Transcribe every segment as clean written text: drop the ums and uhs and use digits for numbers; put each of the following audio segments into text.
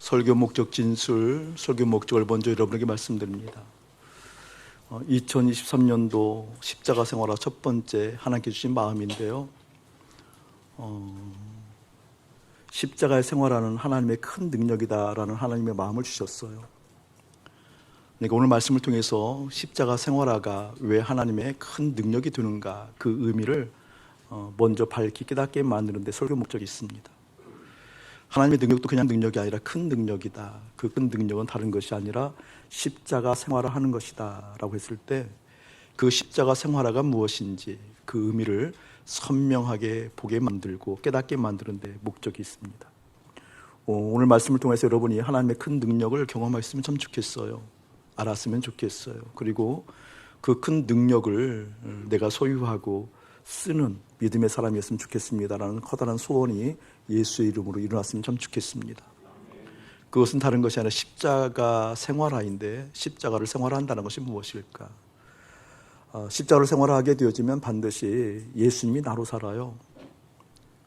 설교 목적 진술, 설교 목적을 먼저 여러분에게 말씀드립니다. 2023년도 십자가 생활화 첫 번째 하나님께 주신 마음인데요. 십자가의 생활화는 하나님의 큰 능력이다라는 하나님의 마음을 주셨어요. 그러니까 오늘 말씀을 통해서 십자가 생활화가 왜 하나님의 큰 능력이 되는가, 그 의미를 먼저 밝히 깨닫게 만드는 데 설교 목적이 있습니다. 하나님의 능력도 그냥 능력이 아니라 큰 능력이다. 그 큰 능력은 다른 것이 아니라 십자가 생활화하는 것이다 라고 했을 때 그 십자가 생활화가 무엇인지 그 의미를 선명하게 보게 만들고 깨닫게 만드는 데 목적이 있습니다. 오늘 말씀을 통해서 여러분이 하나님의 큰 능력을 경험했으면 참 좋겠어요. 알았으면 좋겠어요. 그리고 그 큰 능력을 내가 소유하고 쓰는 믿음의 사람이었으면 좋겠습니다라는 커다란 소원이 예수의 이름으로 일어났으면 참 좋겠습니다. 그것은 다른 것이 아니라 십자가 생활화인데 십자가를 생활한다는 것이 무엇일까? 십자가를 생활하게 되어지면 반드시 예수님이 나로 살아요.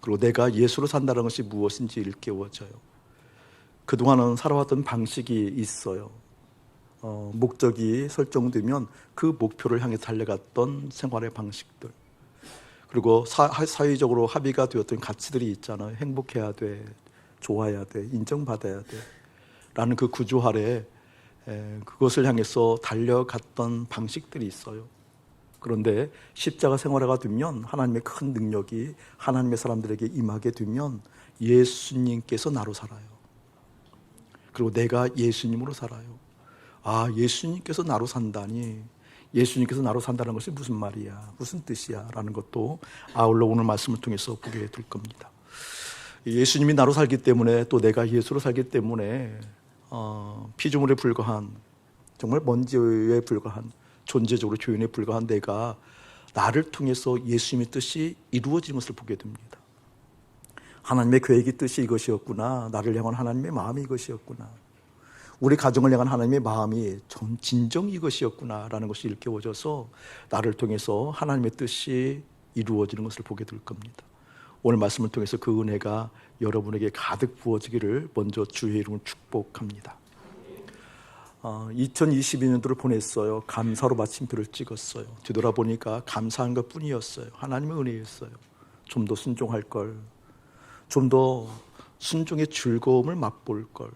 그리고 내가 예수로 산다는 것이 무엇인지 일깨워져요. 그동안은 살아왔던 방식이 있어요. 목적이 설정되면 그 목표를 향해 달려갔던 생활의 방식들, 그리고 사회적으로 합의가 되었던 가치들이 있잖아요. 행복해야 돼, 좋아야 돼, 인정받아야 돼 라는 그 구조 아래 그것을 향해서 달려갔던 방식들이 있어요. 그런데 십자가 생활화가 되면 하나님의 큰 능력이 하나님의 사람들에게 임하게 되면 예수님께서 나로 살아요. 그리고 내가 예수님으로 살아요. 아, 예수님께서 나로 산다니, 예수님께서 나로 산다는 것이 무슨 말이야, 무슨 뜻이야 라는 것도 아울러 오늘 말씀을 통해서 보게 될 겁니다. 예수님이 나로 살기 때문에, 또 내가 예수로 살기 때문에 피조물에 불과한, 정말 먼지에 불과한, 존재적으로 조연에 불과한 내가 나를 통해서 예수님의 뜻이 이루어지는 것을 보게 됩니다. 하나님의 계획이 뜻이 이것이었구나, 나를 향한 하나님의 마음이 이것이었구나, 우리 가정을 향한 하나님의 마음이 진정 이것이었구나 라는 것이 일깨워져서 나를 통해서 하나님의 뜻이 이루어지는 것을 보게 될 겁니다. 오늘 말씀을 통해서 그 은혜가 여러분에게 가득 부어지기를 먼저 주의 이름으로 축복합니다. 2022년도를 보냈어요. 감사로 마침표를 찍었어요. 뒤돌아보니까 감사한 것 뿐이었어요. 하나님의 은혜였어요. 좀 더 순종할 걸, 좀 더 순종의 즐거움을 맛볼 걸,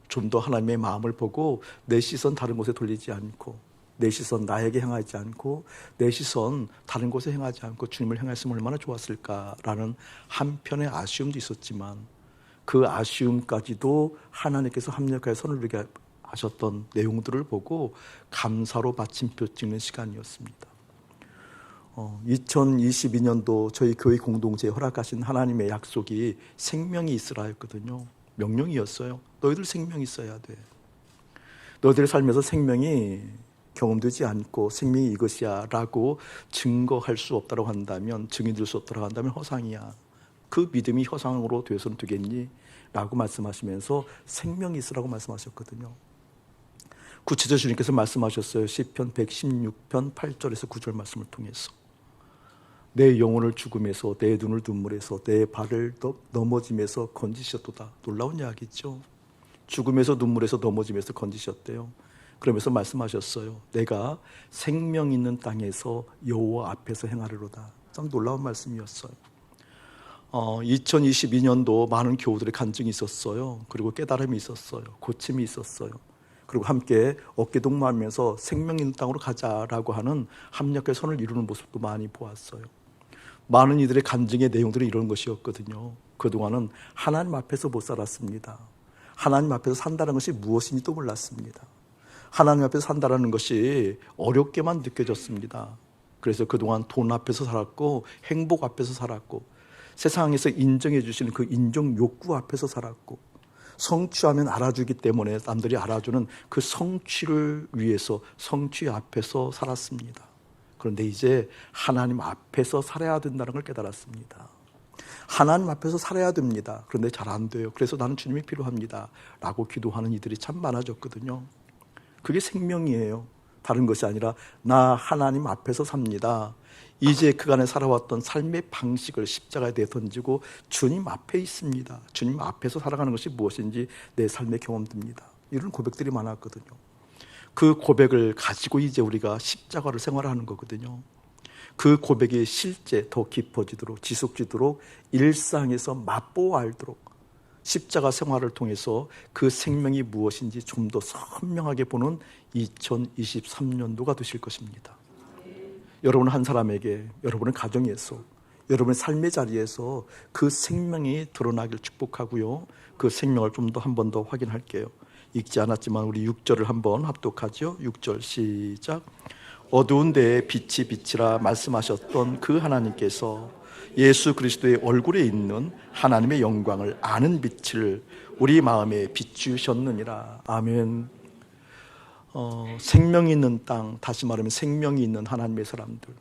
좀 더 하나님의 마음을 보고 내 시선 다른 곳에 돌리지 않고, 내 시선 나에게 향하지 않고, 내 시선 다른 곳에 향하지 않고 주님을 향했으면 얼마나 좋았을까라는 한편의 아쉬움도 있었지만, 그 아쉬움까지도 하나님께서 합력하여 선을 이루게 하셨던 내용들을 보고 감사로 마침표 찍는 시간이었습니다. 2022년도 저희 교회 공동체에 허락하신 하나님의 약속이 생명이 있으라였거든요. 명령이었어요. 너희들 생명이 있어야 돼. 너희들의 삶에서 생명이 경험되지 않고 생명이 이것이야 라고 증거할 수 없다고 한다면, 증인될 수 없다고 한다면 허상이야. 그 믿음이 허상으로 되어서는 되겠니? 라고 말씀하시면서 생명이 있으라고 말씀하셨거든요. 구체적으로 주님께서 말씀하셨어요. 시편 116편 8절에서 9절 말씀을 통해서 내 영혼을 죽음에서, 내 눈을 눈물에서, 내 발을 넘어짐에서 건지셨도다. 놀라운 이야기죠. 죽음에서, 눈물에서, 넘어짐에서 건지셨대요. 그러면서 말씀하셨어요. 내가 생명 있는 땅에서 여호와 앞에서 행하리로다. 참 놀라운 말씀이었어요. 2022년도 많은 교우들의 간증이 있었어요. 그리고 깨달음이 있었어요. 고침이 있었어요. 그리고 함께 어깨동무하면서 생명 있는 땅으로 가자라고 하는 합력의 선을 이루는 모습도 많이 보았어요. 많은 이들의 간증의 내용들이 이런 것이었거든요. 그동안은 하나님 앞에서 못 살았습니다. 하나님 앞에서 산다는 것이 무엇인지도 몰랐습니다. 하나님 앞에서 산다는 것이 어렵게만 느껴졌습니다. 그래서 그동안 돈 앞에서 살았고, 행복 앞에서 살았고, 세상에서 인정해 주시는 그 인정 욕구 앞에서 살았고, 성취하면 알아주기 때문에 남들이 알아주는 그 성취를 위해서 성취 앞에서 살았습니다. 그런데 이제 하나님 앞에서 살아야 된다는 걸 깨달았습니다. 하나님 앞에서 살아야 됩니다. 그런데 잘 안 돼요. 그래서 나는 주님이 필요합니다 라고 기도하는 이들이 참 많아졌거든요. 그게 생명이에요. 다른 것이 아니라 나 하나님 앞에서 삽니다. 이제 그간에 살아왔던 삶의 방식을 십자가에 대해 던지고 주님 앞에 있습니다. 주님 앞에서 살아가는 것이 무엇인지 내 삶에 경험됩니다. 이런 고백들이 많았거든요. 그 고백을 가지고 이제 우리가 십자가를 생활하는 거거든요. 그 고백이 실제 더 깊어지도록 지속되도록 일상에서 맛보아 알도록 십자가 생활을 통해서 그 생명이 무엇인지 좀 더 선명하게 보는 2023년도가 되실 것입니다. 여러분 한 사람에게 여러분의 가정에서 여러분의 삶의 자리에서 그 생명이 드러나길 축복하고요. 그 생명을 좀 더 한 번 더 확인할게요. 읽지 않았지만 우리 6절을 한번 합독하죠. 6절 시작. 어두운 데에 빛이 빛이라 말씀하셨던 그 하나님께서 예수 그리스도의 얼굴에 있는 하나님의 영광을 아는 빛을 우리 마음에 비추셨느니라. 아멘. 생명이 있는 땅, 다시 말하면 생명이 있는 하나님의 사람들,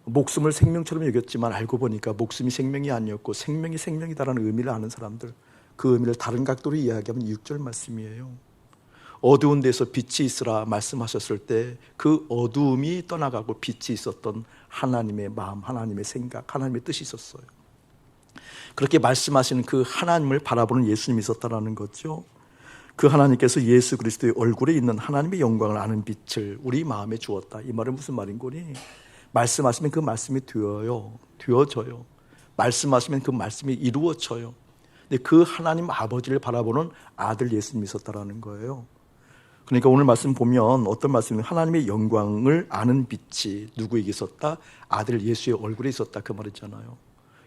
목숨을 생명처럼 여겼지만 알고 보니까 목숨이 생명이 아니었고 생명이 생명이다라는 의미를 아는 사람들, 그 의미를 다른 각도로 이야기하면 6절 말씀이에요. 어두운 데서 빛이 있으라 말씀하셨을 때 그 어두움이 떠나가고 빛이 있었던 하나님의 마음, 하나님의 생각, 하나님의 뜻이 있었어요. 그렇게 말씀하시는 그 하나님을 바라보는 예수님이 있었다는 거죠. 그 하나님께서 예수 그리스도의 얼굴에 있는 하나님의 영광을 아는 빛을 우리 마음에 주었다. 이 말은 무슨 말인 거니? 말씀하시면 그 말씀이 되어져요. 말씀하시면 그 말씀이 이루어져요. 근데 그 하나님 아버지를 바라보는 아들 예수님이 있었다는 거예요. 그러니까 오늘 말씀 보면 어떤 말씀이냐면 하나님의 영광을 아는 빛이 누구에게 있었다? 아들 예수의 얼굴에 있었다, 그 말이잖아요.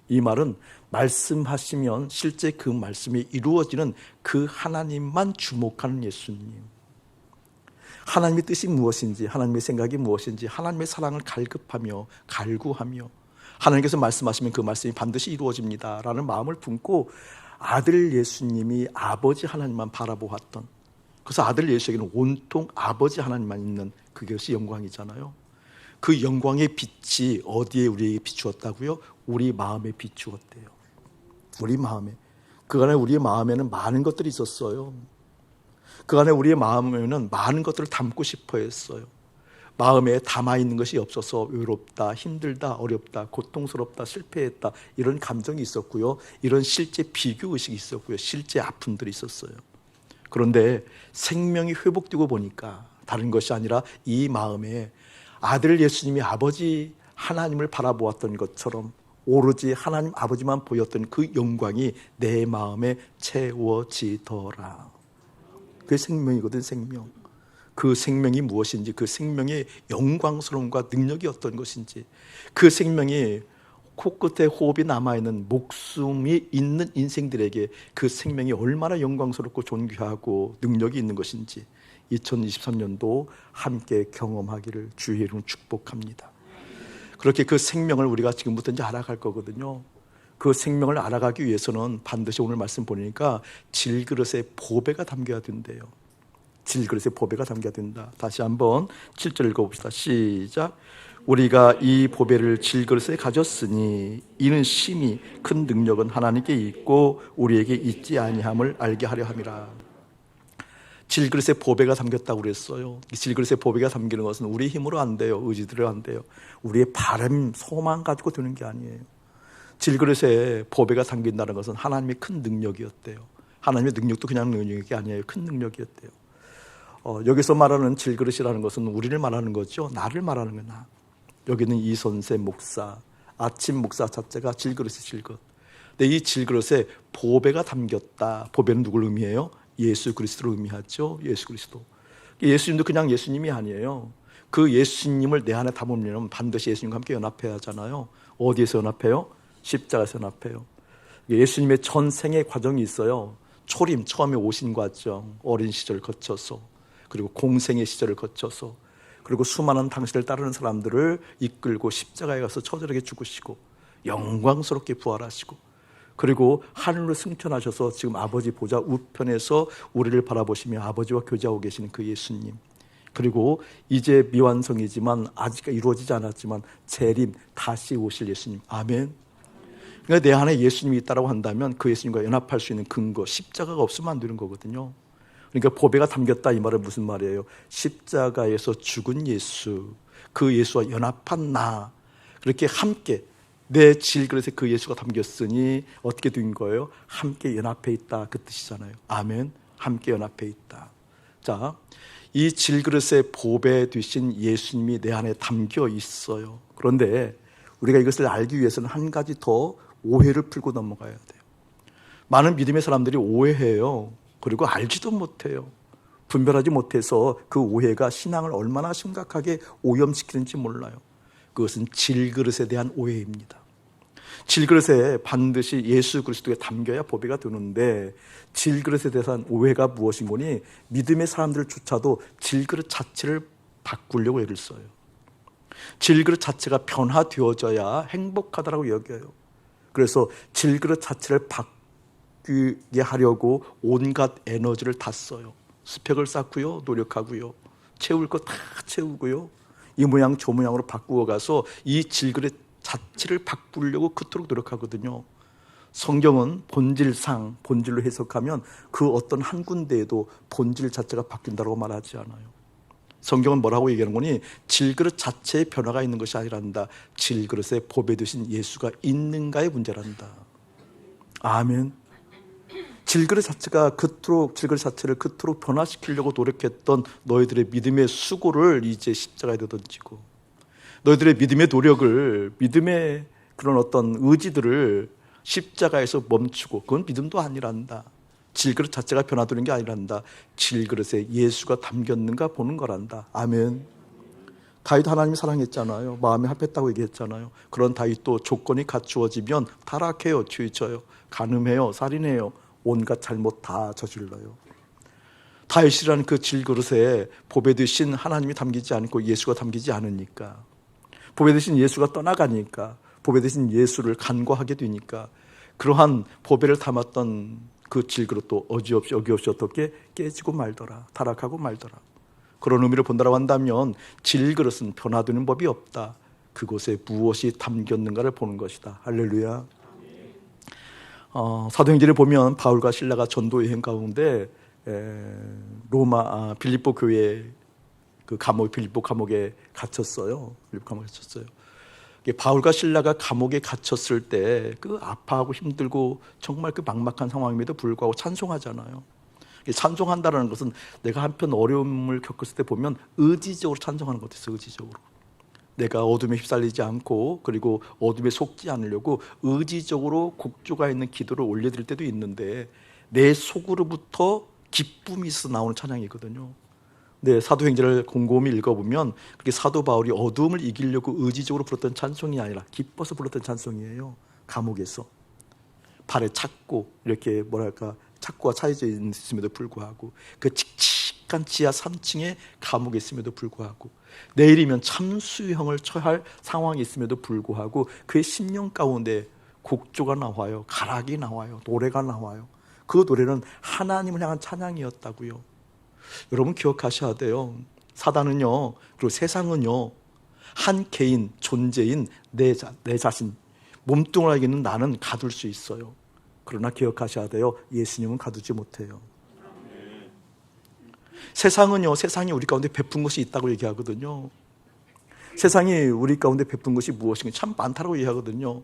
이 말은 말씀하시면 실제 그 말씀이 이루어지는 그 하나님만 주목하는 예수님, 하나님의 뜻이 무엇인지, 하나님의 생각이 무엇인지, 하나님의 사랑을 갈급하며 갈구하며 하나님께서 말씀하시면 그 말씀이 반드시 이루어집니다 라는 마음을 품고 아들 예수님이 아버지 하나님만 바라보았던, 그래서 아들 예수에게는 온통 아버지 하나님만 있는 그것이 영광이잖아요. 그 영광의 빛이 어디에 우리에게 비추었다고요? 우리 마음에 비추었대요. 우리 마음에. 그 안에 우리의 마음에는 많은 것들이 있었어요. 그 안에 우리의 마음에는 많은 것들을 담고 싶어 했어요. 마음에 담아있는 것이 없어서 외롭다, 힘들다, 어렵다, 고통스럽다, 실패했다, 이런 감정이 있었고요. 이런 실제 비교의식이 있었고요. 실제 아픔들이 있었어요. 그런데 생명이 회복되고 보니까 다른 것이 아니라 이 마음에 아들 예수님이 아버지 하나님을 바라보았던 것처럼 오로지 하나님 아버지만 보였던 그 영광이 내 마음에 채워지더라. 그게 생명이거든, 생명. 그 생명이 무엇인지, 그 생명의 영광스러움과 능력이 어떤 것인지, 그 생명이 코끝에 호흡이 남아있는 목숨이 있는 인생들에게 그 생명이 얼마나 영광스럽고 존귀하고 능력이 있는 것인지 2023년도 함께 경험하기를 주의 이름으로 축복합니다. 그렇게 그 생명을 우리가 지금부터 이제 알아갈 거거든요. 그 생명을 알아가기 위해서는 반드시 오늘 말씀 보니까 질그릇에 보배가 담겨야 된대요. 질그릇에 보배가 담겨야 된다. 다시 한번 7절 읽어봅시다. 시작. 우리가 이 보배를 질그릇에 가졌으니 이는 심히 큰 능력은 하나님께 있고 우리에게 있지 아니함을 알게 하려 함이라. 질그릇에 보배가 담겼다고 그랬어요. 이 질그릇에 보배가 담기는 것은 우리 힘으로 안 돼요. 의지대로 안 돼요. 우리의 바람, 소망 가지고 되는 게 아니에요. 질그릇에 보배가 담긴다는 것은 하나님의 큰 능력이었대요. 하나님의 능력도 그냥 능력이 아니에요. 큰 능력이었대요. 여기서 말하는 질그릇이라는 것은 우리를 말하는 거죠. 나를 말하는 거야, 나. 여기는 이선세 목사, 아침 목사 자체가 질그릇이 질그릇. 근데 이 질그릇에 보배가 담겼다. 보배는 누굴 의미해요? 예수 그리스도를 의미하죠. 예수 그리스도. 예수님도 그냥 예수님이 아니에요. 그 예수님을 내 안에 담으려면 반드시 예수님과 함께 연합해야 하잖아요. 어디에서 연합해요? 십자가에서 연합해요. 예수님의 전생의 과정이 있어요. 초림, 처음에 오신 과정, 어린 시절 거쳐서, 그리고 공생의 시절을 거쳐서, 그리고 수많은 당신을 따르는 사람들을 이끌고 십자가에 가서 처절하게 죽으시고 영광스럽게 부활하시고, 그리고 하늘로 승천하셔서 지금 아버지 보좌 우편에서 우리를 바라보시며 아버지와 교제하고 계시는 그 예수님, 그리고 이제 미완성이지만 아직 이루어지지 않았지만 재림, 다시 오실 예수님. 아멘. 그러니까 내 안에 예수님이 있다고 한다면 그 예수님과 연합할 수 있는 근거, 십자가가 없으면 안 되는 거거든요. 그러니까 보배가 담겼다 이 말은 무슨 말이에요? 십자가에서 죽은 예수, 그 예수와 연합한 나, 그렇게 함께 내 질그릇에 그 예수가 담겼으니 어떻게 된 거예요? 함께 연합해 있다, 그 뜻이잖아요. 아멘. 함께 연합해 있다. 자, 이 질그릇에 보배 되신 예수님이 내 안에 담겨 있어요. 그런데 우리가 이것을 알기 위해서는 한 가지 더 오해를 풀고 넘어가야 돼요. 많은 믿음의 사람들이 오해해요. 그리고 알지도 못해요. 분별하지 못해서 그 오해가 신앙을 얼마나 심각하게 오염시키는지 몰라요. 그것은 질그릇에 대한 오해입니다. 질그릇에 반드시 예수 그리스도에 담겨야 보배가 되는데, 질그릇에 대한 오해가 무엇인 거니? 믿음의 사람들조차도 질그릇 자체를 바꾸려고 애를 써요. 질그릇 자체가 변화되어져야 행복하다고 여겨요. 그래서 질그릇 자체를 바뀌게 하려고 온갖 에너지를 다 써요. 스펙을 쌓고요, 노력하고요, 채울 거 다 채우고요, 이 모양 저 모양으로 바꾸어 가서 이 질그릇 자체를 바꾸려고 그토록 노력하거든요. 성경은 본질상, 본질로 해석하면 그 어떤 한 군데에도 본질 자체가 바뀐다고 말하지 않아요. 성경은 뭐라고 얘기하는 거니? 질그릇 자체의 변화가 있는 것이 아니란다. 질그릇에 보배 되신 예수가 있는가의 문제란다. 아멘. 질그릇 자체를 그토록 변화시키려고 노력했던 너희들의 믿음의 수고를 이제 십자가에 던지고, 너희들의 믿음의 노력을, 믿음의 그런 어떤 의지들을 십자가에서 멈추고, 그건 믿음도 아니란다. 질그릇 자체가 변화되는 게 아니란다. 질그릇에 예수가 담겼는가 보는 거란다. 아멘. 다윗 하나님이 사랑했잖아요. 마음에 합했다고 얘기했잖아요. 그런 다윗도 조건이 갖추어지면 타락해요, 치우쳐요, 간음해요, 살인해요, 온갖 잘못 다 저질러요. 다윗이라는 그 질그릇에 보배 되신 하나님이 담기지 않고 예수가 담기지 않으니까, 보배 되신 예수가 떠나가니까, 보배 되신 예수를 간과하게 되니까, 그러한 보배를 담았던 그 질그릇도 어지없이 어떻게 깨지고 말더라, 타락하고 말더라. 그런 의미를 본다고 한다면 질그릇은 변화되는 법이 없다. 그곳에 무엇이 담겼는가를 보는 것이다. 할렐루야. 사도행전을 보면 바울과 실라가 전도 여행 가운데 로마 빌립보 교회 그 감옥, 빌립보 감옥에 갇혔어요. 바울과 실라가 감옥에 갇혔을 때 그 아파하고 힘들고 정말 그 막막한 상황임에도 불구하고 찬송하잖아요. 찬송한다는 것은 내가 한편 어려움을 겪었을 때 보면 의지적으로 찬송하는 것 같아요. 의지적으로. 내가 어둠에 휩쓸리지 않고, 그리고 어둠에 속지 않으려고 의지적으로 곡조가 있는 기도를 올려드릴 때도 있는데, 내 속으로부터 기쁨이 있어 나오는 찬양이거든요. 네, 사도행전을 곰곰이 읽어보면 그게 사도 바울이 어둠을 이기려고 의지적으로 불렀던 찬송이 아니라 기뻐서 불렀던 찬송이에요. 감옥에서 발에 찼고, 이렇게 착고가 차여져 있음에도 불구하고, 그 칙칙한 지하 3층에 감옥에 있음에도 불구하고, 내일이면 참수형을 처할 상황이 있음에도 불구하고 그의 심령 가운데 곡조가 나와요. 가락이 나와요. 노래가 나와요. 그 노래는 하나님을 향한 찬양이었다고요. 여러분 기억하셔야 돼요. 사단은요, 그리고 세상은요, 한 개인 존재인 내 자신, 몸뚱아리에 있는 나는 가둘 수 있어요. 그러나 기억하셔야 돼요. 예수님은 가두지 못해요. 세상은요, 세상이 우리 가운데 베푼 것이 있다고 얘기하거든요. 세상이 우리 가운데 베푼 것이 무엇인가 참 많다고 얘기하거든요.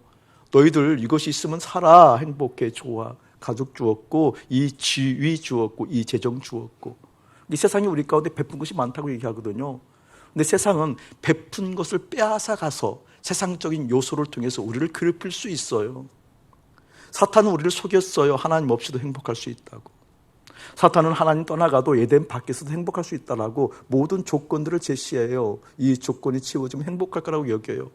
너희들 이것이 있으면 살아, 행복해, 좋아, 가족 주었고, 이 지위 주었고, 이 재정 주었고. 이 세상이 우리 가운데 베푼 것이 많다고 얘기하거든요. 근데 세상은 베푼 것을 빼앗아 가서 세상적인 요소를 통해서 우리를 괴롭힐 수 있어요. 사탄은 우리를 속였어요. 하나님 없이도 행복할 수 있다고. 사탄은 하나님 떠나가도 에덴 밖에서도 행복할 수 있다라고 모든 조건들을 제시해요. 이 조건이 채워지면 행복할 거라고 여겨요.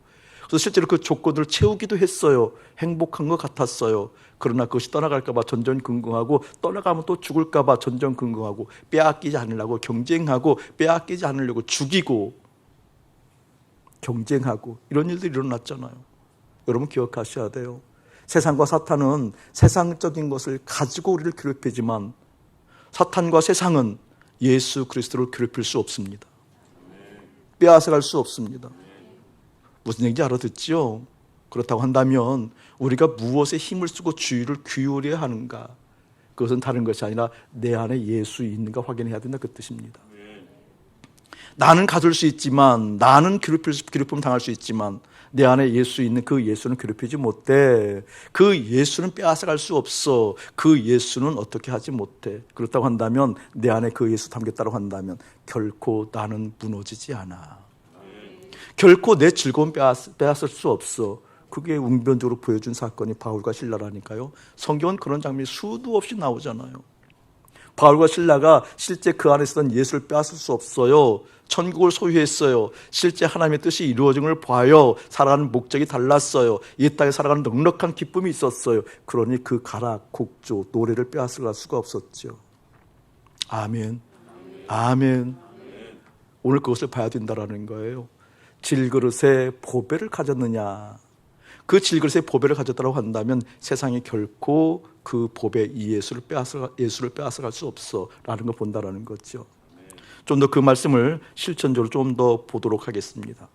그래서 실제로 그 조건들을 채우기도 했어요. 행복한 것 같았어요. 그러나 그것이 떠나갈까 봐 전전긍긍하고, 떠나가면 또 죽을까 봐 전전긍긍하고, 빼앗기지 않으려고 경쟁하고, 빼앗기지 않으려고 죽이고 경쟁하고, 이런 일들이 일어났잖아요. 여러분 기억하셔야 돼요. 세상과 사탄은 세상적인 것을 가지고 우리를 괴롭히지만, 사탄과 세상은 예수 그리스도를 괴롭힐 수 없습니다. 빼앗아갈 수 없습니다. 무슨 얘기인지 알아듣죠? 그렇다고 한다면 우리가 무엇에 힘을 쓰고 주의를 기울여야 하는가? 그것은 다른 것이 아니라 내 안에 예수 있는가 확인해야 된다, 그 뜻입니다. 나는 가질 수 있지만, 나는 괴롭힘 당할 수 있지만 내 안에 예수 있는 그 예수는 괴롭히지 못해. 그 예수는 빼앗아갈 수 없어. 그 예수는 어떻게 하지 못해. 그렇다고 한다면, 내 안에 그 예수 담겼다고 한다면 결코 나는 무너지지 않아. 결코 내 즐거움 빼앗을 수 없어. 그게 웅변적으로 보여준 사건이 바울과 실라라니까요. 성경은 그런 장면이 수도 없이 나오잖아요. 바울과 실라가 실제 그 안에 있었던 예수를 빼앗을 수 없어요. 천국을 소유했어요. 실제 하나님의 뜻이 이루어진 걸 봐요. 살아가는 목적이 달랐어요. 이 땅에 살아가는 넉넉한 기쁨이 있었어요. 그러니 그 가락, 곡조, 노래를 빼앗을 수가 없었죠. 아멘. 아멘. 오늘 그것을 봐야 된다는 거예요. 질그릇에 보배를 가졌느냐. 그 질그릇에 보배를 가졌다고 한다면 세상이 결코 그 보배 이 예수를 빼앗아갈 수 없어 라는 걸 본다라는 거죠. 좀 더 그 말씀을 실천적으로 좀 더 보도록 하겠습니다.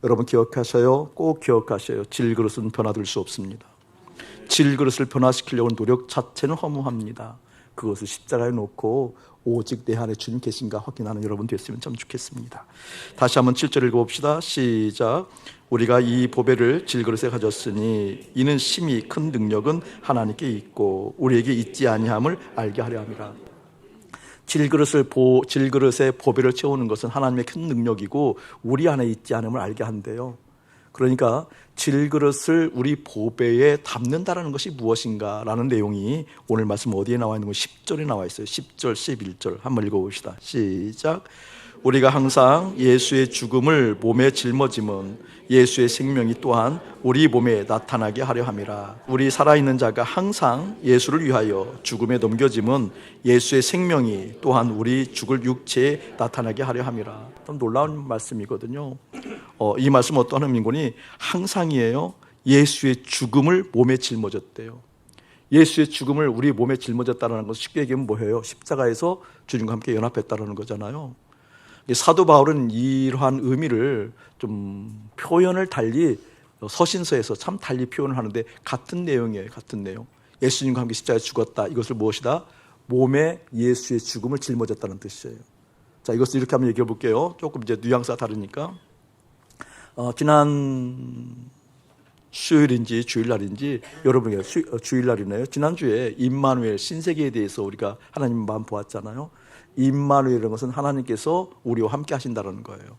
여러분 기억하셔요. 꼭 기억하셔요. 질그릇은 변화될 수 없습니다. 질그릇을 변화시키려고 하는 노력 자체는 허무합니다. 그것을 십자가에 놓고 오직 내 안에 주님 계신가 확인하는 여러분 됐으면 참 좋겠습니다. 다시 한번 7절 읽어봅시다. 시작. 우리가 이 보배를 질그릇에 가졌으니 이는 심히 큰 능력은 하나님께 있고 우리에게 있지 아니함을 알게 하려 함이라. 질그릇에 보배를 채우는 것은 하나님의 큰 능력이고 우리 안에 있지 않음을 알게 한대요. 그러니까 질그릇을 우리 보배에 담는다라는 것이 무엇인가라는 내용이 오늘 말씀 어디에 나와 있는 거 10절에 나와 있어요. 10절, 11절 한번 읽어봅시다. 시작. 우리가 항상 예수의 죽음을 몸에 짊어짐은 예수의 생명이 또한 우리 몸에 나타나게 하려 함이라. 우리 살아있는 자가 항상 예수를 위하여 죽음에 넘겨짐은 예수의 생명이 또한 우리 죽을 육체에 나타나게 하려 함이라. 좀 놀라운 말씀이거든요. 이 말씀은 어떤 의미인지 항상이에요. 예수의 죽음을 몸에 짊어졌대요. 예수의 죽음을 우리 몸에 짊어졌다는 것은 쉽게 얘기하면 뭐예요? 십자가에서 주님과 함께 연합했다는 거잖아요. 사도 바울은 이러한 의미를 좀 표현을 달리 서신서에서 참 달리 표현을 하는데 같은 내용이에요. 같은 내용. 예수님과 함께 십자가에 죽었다. 이것을 무엇이다? 몸에 예수의 죽음을 짊어졌다는 뜻이에요. 자, 이것을 이렇게 한번 얘기해 볼게요. 조금 이제 뉘앙스가 다르니까. 지난 수요일인지 주일날인지 여러분이 주일날이네요. 지난주에 임마누엘 신세계에 대해서 우리가 하나님 마음 보았잖아요. 임마누엘이라는 것은 하나님께서 우리와 함께 하신다는 거예요.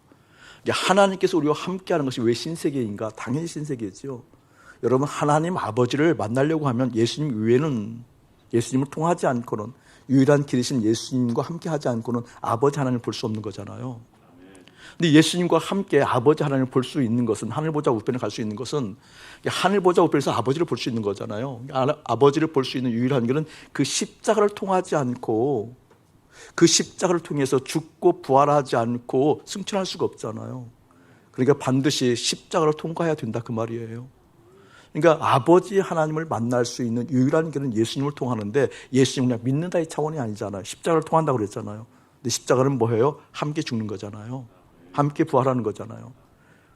하나님께서 우리와 함께 하는 것이 왜 신세계인가? 당연히 신세계죠. 여러분 하나님 아버지를 만나려고 하면 예수님 외에는 예수님을 통하지 않고는 유일한 길이신 예수님과 함께 하지 않고는 아버지 하나님을 볼 수 없는 거잖아요. 근데 예수님과 함께 아버지 하나님을 볼 수 있는 것은 하늘 보좌 우편에 갈 수 있는 것은 하늘 보좌 우편에서 아버지를 볼 수 있는 거잖아요. 아버지를 볼 수 있는 유일한 길은 그 십자가를 통하지 않고 그 십자가를 통해서 죽고 부활하지 않고 승천할 수가 없잖아요. 그러니까 반드시 십자가를 통과해야 된다 그 말이에요. 그러니까 아버지 하나님을 만날 수 있는 유일한 길은 예수님을 통하는데 예수님을 그냥 믿는다의 차원이 아니잖아요. 십자가를 통한다고 그랬잖아요. 근데 십자가는 뭐예요? 함께 죽는 거잖아요. 함께 부활하는 거잖아요.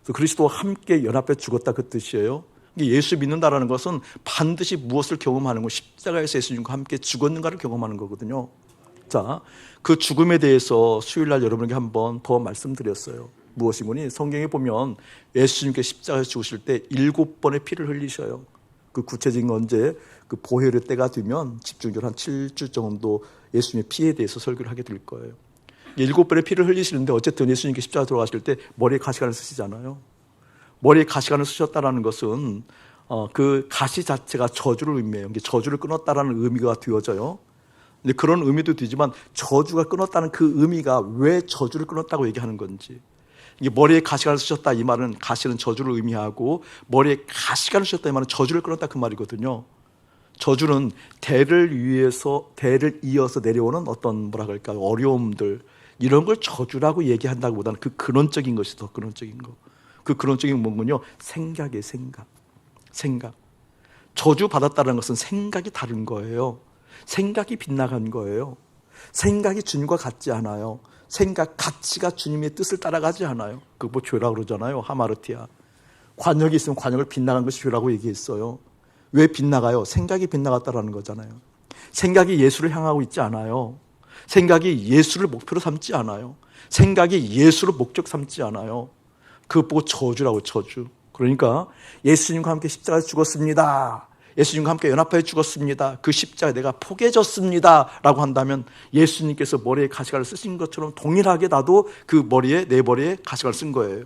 그래서 그리스도와 함께 연합해 죽었다 그 뜻이에요. 예수 믿는다라는 것은 반드시 무엇을 경험하는 거 십자가에서 예수님과 함께 죽었는가를 경험하는 거거든요. 자, 그 죽음에 대해서 수요일날 여러분에게 한번 더 말씀드렸어요. 무엇이니 성경에 보면 예수님께 십자가에서 죽으실 때 7번의 피를 흘리셔요. 그 구체적인 건 언제 그 보혈의 때가 되면 집중적으로 한 7주 정도 예수님의 피에 대해서 설교를 하게 될 거예요. 7번의 피를 흘리시는데 어쨌든 예수님께 십자가 들어가실 때 머리에 가시관을 쓰시잖아요. 머리에 가시관을 쓰셨다는 것은 그 가시 자체가 저주를 의미해요. 저주를 끊었다라는 의미가 되어져요. 근데 그런 의미도 되지만 저주가 끊었다는 그 의미가 왜 저주를 끊었다고 얘기하는 건지. 이게 머리에 가시관을 쓰셨다 이 말은 가시는 저주를 의미하고 머리에 가시관을 쓰셨다 이 말은 저주를 끊었다 그 말이거든요. 저주는 대를 이어서 내려오는 어떤 뭐라 그럴까요? 어려움들 이런 걸 저주라고 얘기한다기보다는 그 근원적인 것이 더 근원적인 거. 그 근원적인 뭔군요? 생각이에요. 생각. 저주 받았다는 것은 생각이 다른 거예요. 생각이 빗나간 거예요. 생각이 주님과 같지 않아요. 생각, 가치가 주님의 뜻을 따라가지 않아요. 그거 뭐 죄라고 그러잖아요. 하마르티아. 관역이 있으면 관역을 빗나간 것이 죄라고 얘기했어요. 왜 빗나가요? 생각이 빗나갔다라는 거잖아요. 생각이 예수를 향하고 있지 않아요. 생각이 예수를 목표로 삼지 않아요. 생각이 예수를 목적 삼지 않아요. 그것 보고 저주라고, 저주. 그러니까 예수님과 함께 십자가에 죽었습니다. 예수님과 함께 연합하여 죽었습니다. 그 십자가에 내가 포개졌습니다 라고 한다면 예수님께서 머리에 가시관을 쓰신 것처럼 동일하게 나도 그 머리에, 내 머리에 가시관을 쓴 거예요.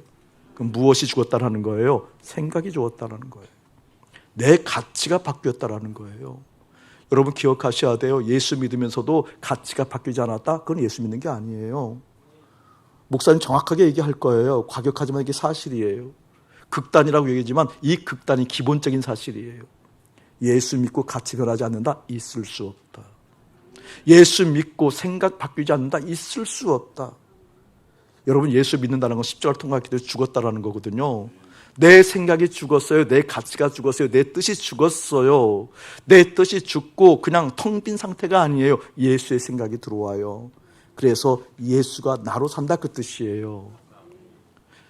그럼 무엇이 죽었다라는 거예요? 생각이 죽었다라는 거예요. 내 가치가 바뀌었다라는 거예요. 여러분 기억하셔야 돼요. 예수 믿으면서도 가치가 바뀌지 않았다? 그건 예수 믿는 게 아니에요. 목사님 정확하게 얘기할 거예요. 과격하지만 이게 사실이에요. 극단이라고 얘기하지만 이 극단이 기본적인 사실이에요. 예수 믿고 가치 변하지 않는다? 있을 수 없다. 예수 믿고 생각 바뀌지 않는다? 있을 수 없다. 여러분 예수 믿는다는 건 십자가를 통과했기 때문에 죽었다라는 거거든요. 내 생각이 죽었어요. 내 가치가 죽었어요. 내 뜻이 죽었어요. 내 뜻이 죽고 그냥 텅 빈 상태가 아니에요. 예수의 생각이 들어와요. 그래서 예수가 나로 산다 그 뜻이에요.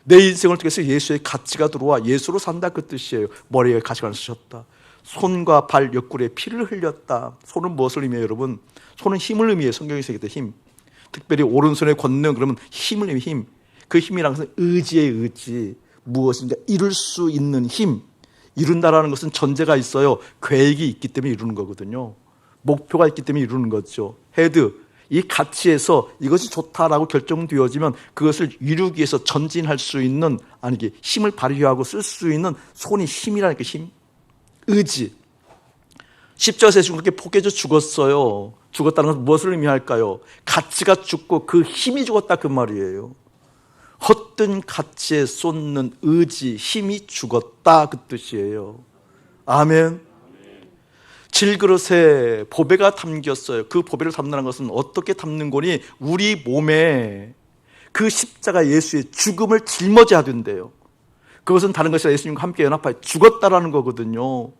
내 인생을 통해서 예수의 가치가 들어와 예수로 산다 그 뜻이에요. 머리에 가시관을 쓰셨다. 손과 발 옆구리에 피를 흘렸다. 손은 무엇을 의미해요, 여러분? 손은 힘을 의미해요. 성경에서 얘기할 때 힘. 특별히 오른손의 권능 그러면 힘을 의미해요. 힘. 그 힘이라는 것은 의지의 의지. 무엇인가 이룰 수 있는 힘. 이룬다라는 것은 전제가 있어요. 계획이 있기 때문에 이루는 거거든요. 목표가 있기 때문에 이루는 거죠. 헤드. 이 가치에서 이것이 좋다라고 결정되어지면 그것을 이루기 위해서 전진할 수 있는, 아니 힘을 발휘하고 쓸 수 있는 손이 힘이라니까 힘. 의지. 십자가에서 그렇게 포개져 죽었어요. 죽었다는 것은 무엇을 의미할까요? 가치가 죽고 그 힘이 죽었다 그 말이에요. 헛된 가치에 쏟는 의지, 힘이 죽었다 그 뜻이에요. 아멘. 질그릇에 보배가 담겼어요. 그 보배를 담는다는 것은 어떻게 담는 거니? 우리 몸에 그 십자가 예수의 죽음을 짊어져야 된대요. 그것은 다른 것이 아니라 예수님과 함께 연합하여 죽었다라는 거거든요.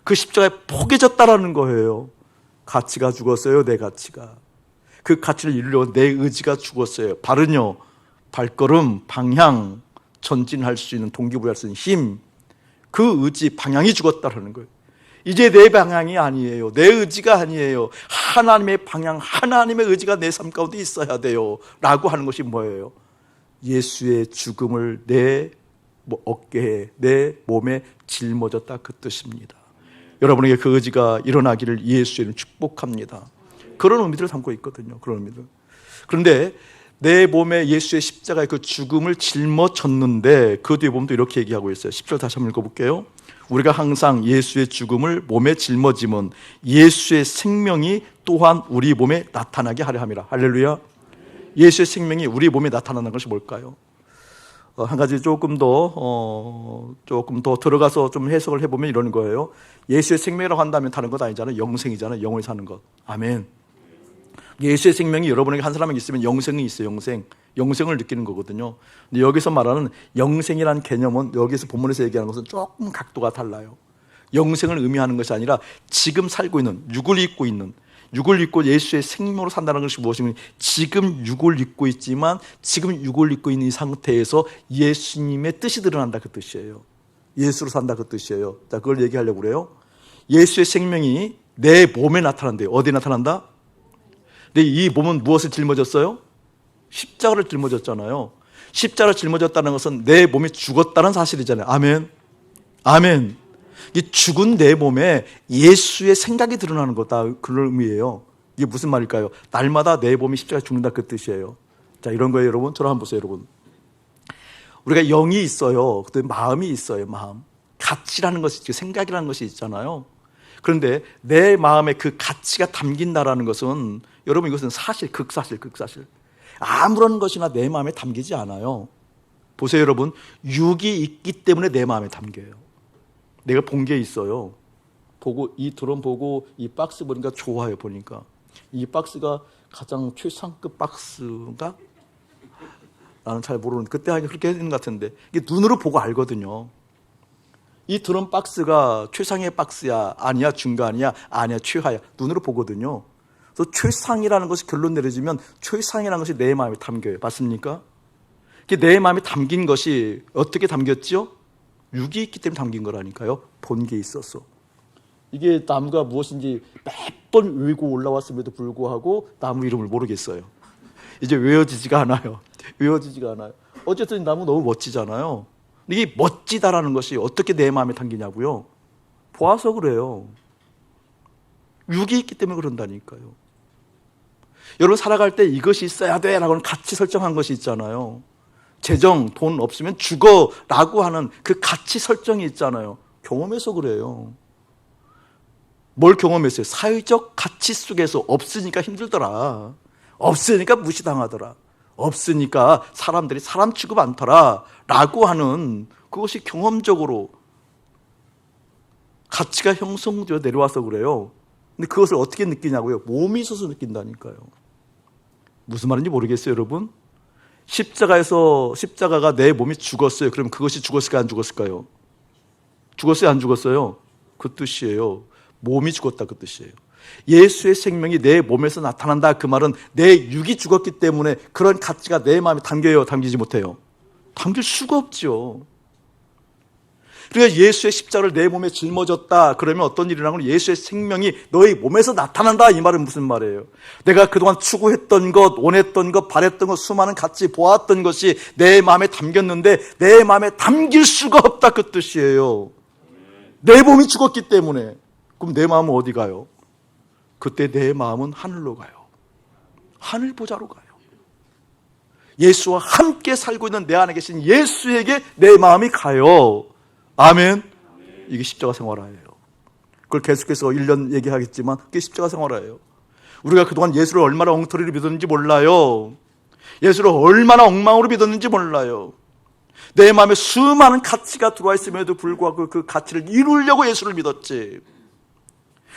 그 십자가에 포개졌다라는 거예요. 가치가 죽었어요. 내 가치가. 그 가치를 이루려고 내 의지가 죽었어요. 발은요, 발걸음, 방향, 전진할 수 있는, 동기부여할 수 있는 힘, 그 의지, 방향이 죽었다라는 거예요. 이제 내 방향이 아니에요. 내 의지가 아니에요. 하나님의 방향, 하나님의 의지가 내 삶 가운데 있어야 돼요 라고 하는 것이 뭐예요? 예수의 죽음을 내 어깨에, 내 몸에 짊어졌다 그 뜻입니다. 여러분에게 그 의지가 일어나기를 예수의 이름으로 축복합니다. 그런 의미들을 담고 있거든요. 그런 의미들. 그런데 내 몸에 예수의 십자가의 그 죽음을 짊어졌는데 그 뒤에 보면 또 이렇게 얘기하고 있어요. 10절 다시 한번 읽어볼게요. 우리가 항상 예수의 죽음을 몸에 짊어짐은 예수의 생명이 또한 우리 몸에 나타나게 하려 함이라. 할렐루야. 예수의 생명이 우리 몸에 나타나는 것이 뭘까요? 한 가지 조금 더 들어가서 좀 해석을 해보면 이런 거예요. 예수의 생명이라고 한다면 다른 것 아니잖아요. 영생이잖아요. 영원히 사는 것. 아멘. 예수의 생명이 여러분에게 한 사람에게 있으면 영생이 있어요. 영생을 느끼는 거거든요. 근데 여기서 말하는 영생이라는 개념은 여기서 본문에서 얘기하는 것은 조금 각도가 달라요. 영생을 의미하는 것이 아니라 지금 살고 있는, 육을 입고 예수의 생명으로 산다는 것이 무엇이냐면 지금 육을 입고 있지만 지금 육을 입고 있는 이 상태에서 예수님의 뜻이 드러난다 그 뜻이에요. 예수로 산다 그 뜻이에요. 자, 그걸 얘기하려고 그래요. 예수의 생명이 내 몸에 나타난대요. 어디에 나타난다? 근데 이 몸은 무엇을 짊어졌어요? 십자가를 짊어졌잖아요. 십자가를 짊어졌다는 것은 내 몸이 죽었다는 사실이잖아요. 아멘. 아멘. 이 죽은 내 몸에 예수의 생각이 드러나는 거다. 그런 의미예요. 이게 무슨 말일까요? 날마다 내 몸이 십자가에 죽는다 그 뜻이에요. 자, 이런 거예요, 여러분. 저를 한번 보세요, 여러분. 우리가 영이 있어요. 그다음에 마음이 있어요, 마음. 가치라는 것이 있죠. 생각이라는 것이 있잖아요. 그런데 내 마음에 그 가치가 담긴다라는 것은 여러분 이것은 사실, 극사실. 아무런 것이나 내 마음에 담기지 않아요. 보세요, 여러분. 육이 있기 때문에 내 마음에 담겨요. 내가 본 게 있어요. 보고 이 드럼 보고 이 박스 보니까 좋아요. 보니까 이 박스가 가장 최상급 박스인가? 나는 잘 모르는데 그때 그렇게 했는 것 같은데 이게 눈으로 보고 알거든요. 이 드럼 박스가 최상의 박스야, 아니야, 중간이야, 아니야, 최하야. 눈으로 보거든요. 그래서 최상이라는 것이 결론 내려지면 최상이라는 것이 내 마음에 담겨요. 맞습니까? 내 마음에 담긴 것이 어떻게 담겼죠? 육이 있기 때문에 담긴 거라니까요. 본 게 있어서. 이게 나무가 무엇인지 몇 번 외우고 올라왔음에도 불구하고 나무 이름을 모르겠어요. 이제 외워지지가 않아요. 외워지지가 않아요. 어쨌든 나무 너무 멋지잖아요. 이게 멋지다라는 것이 어떻게 내 마음에 담기냐고요? 보아서 그래요. 육이 있기 때문에 그런다니까요. 여러분 살아갈 때 이것이 있어야 돼 라고는 가치 설정한 것이 있잖아요. 재정, 돈 없으면 죽어 라고 하는 그 가치 설정이 있잖아요. 경험해서 그래요. 뭘 경험했어요? 사회적 가치 속에서 없으니까 힘들더라. 없으니까 무시당하더라. 없으니까 사람들이 사람 취급 안 더라 라고 하는 그것이 경험적으로 가치가 형성되어 내려와서 그래요. 근데 그것을 어떻게 느끼냐고요? 몸이 있어서 느낀다니까요. 무슨 말인지 모르겠어요, 여러분? 십자가가 내 몸이 죽었어요. 그럼 그것이 죽었을까요, 안 죽었을까요? 죽었어요, 안 죽었어요? 그 뜻이에요. 몸이 죽었다, 그 뜻이에요. 예수의 생명이 내 몸에서 나타난다, 그 말은 내 육이 죽었기 때문에 그런 가치가 내 마음에 담겨요, 담기지 못해요? 담길 수가 없죠. 그러니까 예수의 십자가를 내 몸에 짊어졌다 그러면 어떤 일이 일어나고 예수의 생명이 너희 몸에서 나타난다, 이 말은 무슨 말이에요? 내가 그동안 추구했던 것, 원했던 것, 바랬던 것, 수많은 가치 보았던 것이 내 마음에 담겼는데 내 마음에 담길 수가 없다, 그 뜻이에요. 내 몸이 죽었기 때문에. 그럼 내 마음은 어디 가요? 그때 내 마음은 하늘로 가요. 하늘 보좌로 가요. 예수와 함께 살고 있는 내 안에 계신 예수에게 내 마음이 가요. 아멘. 이게 십자가 생활화예요. 그걸 계속해서 1년 얘기하겠지만 그게 십자가 생활화예요. 우리가 그동안 예수를 얼마나 엉터리로 믿었는지 몰라요. 예수를 얼마나 엉망으로 믿었는지 몰라요. 내 마음에 수많은 가치가 들어와 있음에도 불구하고 그 가치를 이루려고 예수를 믿었지.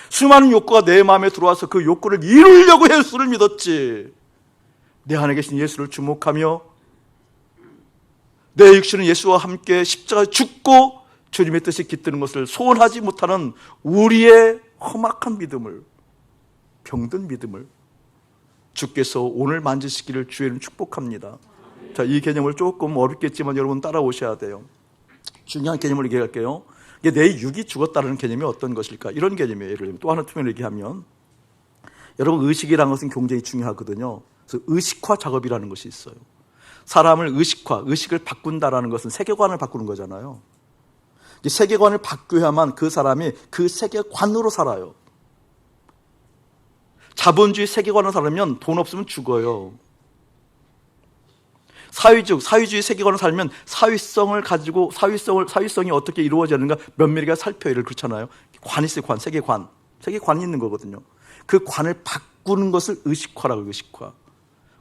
수많은 욕구가 내 마음에 들어와서 그 욕구를 이루려고 예수를 믿었지. 내 안에 계신 예수를 주목하며 내 육신은 예수와 함께 십자가에 죽고 주님의 뜻이 깃드는 것을 소원하지 못하는 우리의 험악한 믿음을, 병든 믿음을 주께서 오늘 만지시기를 주의는 축복합니다. 자, 이 개념을 조금 어렵겠지만 여러분 따라오셔야 돼요. 중요한 개념을 얘기할게요. 이게 내 육이 죽었다는 개념이 어떤 것일까? 이런 개념이에요. 예를 들면 또 하나 투명을 얘기하면, 여러분 의식이라는 것은 굉장히 중요하거든요. 그래서 의식화 작업이라는 것이 있어요. 사람을 의식을 바꾼다라는 것은 세계관을 바꾸는 거잖아요. 세계관을 바뀌어야만 그 사람이 그 세계관으로 살아요. 자본주의 세계관으로 살면 돈 없으면 죽어요. 사회주의 세계관으로 살면 사회성을 가지고 사회성이 어떻게 이루어지는가 면밀하게 살펴야 해요. 그렇잖아요. 관이 있어요. 세계관이 있는 거거든요. 그 관을 바꾸는 것을 의식화라고 해요. 의식화.